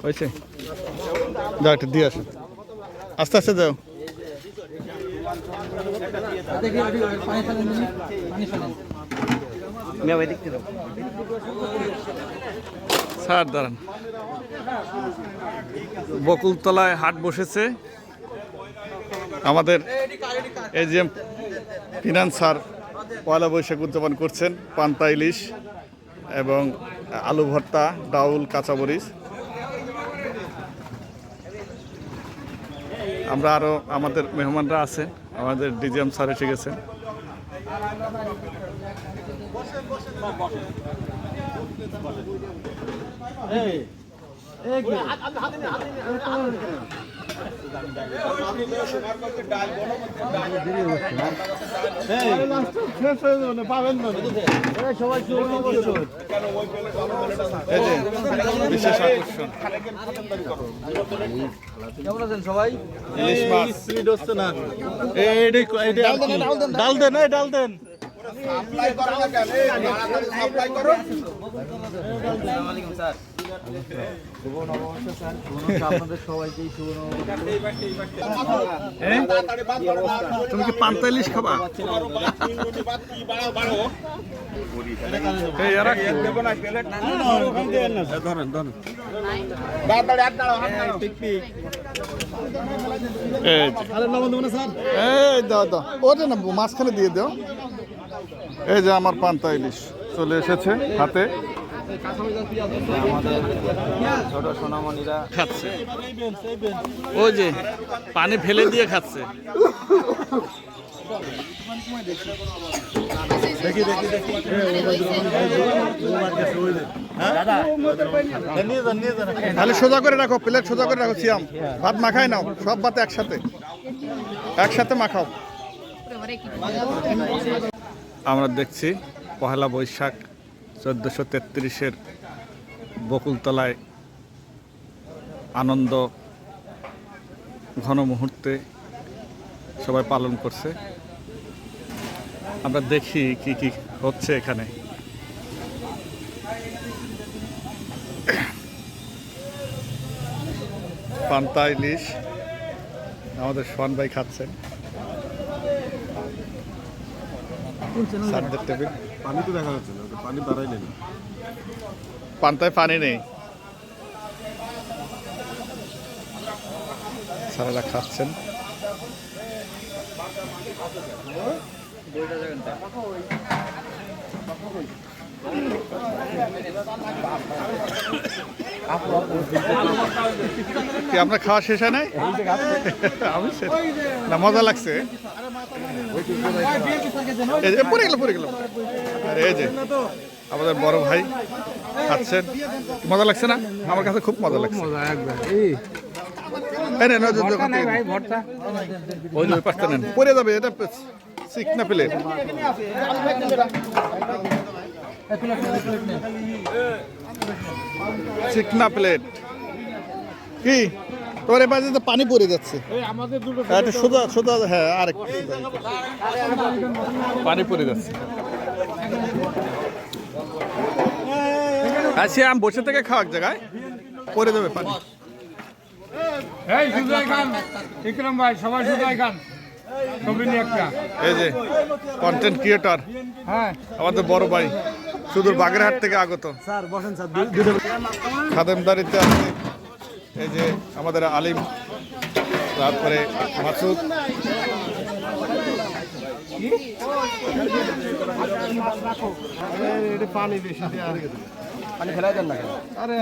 হয়েছে, যাও একটু দিয়ে আসো, আস্তে আস্তে যাও। স্যার দাঁড়ান, বকুলতলায় হাট বসেছে। আমাদের এজিএম ফিনান্স স্যার পয়লা বৈশাখ উদযাপন করছেন। পান্তা ইলিশ এবং আলু ভর্তা, ডাউল, কাঁচামরিচ। আমরা আরও আমাদের মেহমানরা আছেন, আমাদের ডিজিএম স্যার এসে গেছেন। বিশেষ আকর্ষণ কেমন আছেন সবাই? ইলিশ মাছ। ডাল দেন, ডাল দেন। তুমি কি পান্তা ইলিশ খাবা? ওটা না, মাঝখানে দিয়ে দাও। এই যে আমার পান্তা ইলিশ চলে এসেছে হাতে। আমাদের ছোট সোনামণিরা খাচ্ছে, ওই যে পানি ফেলে দিয়ে খাচ্ছে। তাহলে সোজা করে রাখো, প্লেট সোজা করে রাখো। সিয়াম ভাত মাখাই নাও, সব ভাত একসাথে একসাথে মাখাও। আমরা দেখছি পহেলা বৈশাখ 1433-এর বকুলতলায় আনন্দ ঘন মুহূর্তে সবাই পালন করছে। আমরা দেখি কি কি হচ্ছে এখানে। পান্তা ইলিশ আমাদের সোহান ভাই খাচ্ছেন। সারদের টেবিল, পানি তো দেখা যাচ্ছে না, পানি বাড়াইলে না, পান্তায় পানি নেই। স্যারেরা খাচ্ছেন। কি আপনার খাওয়া শেষ হয় নাই? আমি না, মজা লাগছে। পড়ে গেল। আরে এই যে আমাদের বড় ভাই খাচ্ছেন, মজা লাগছে না? আমার কাছে খুব মজা লাগছে। পড়ে যাবে, এটা চিকনা প্লেট। চিকনা প্লেট কি তোর এবার তো পানি পড়ে যাচ্ছে। সোজা সোজা, হ্যাঁ, আর পানি পড়ে যাচ্ছে। আচ্ছা, আমি বসে থেকে খাওয়া এক জায়গায় পড়ে যাবে পানি। এই যে কন্টেন্ট ক্রিয়েটর আমাদের বড় ভাই, সুদূর বাগেরহাট থেকে আগত। খাদেমদারিতে আছে এই যে আমাদের আলিম, তারপরে মাসুদ। পানি বেশি, পানি ফেলাই দেন না। আরে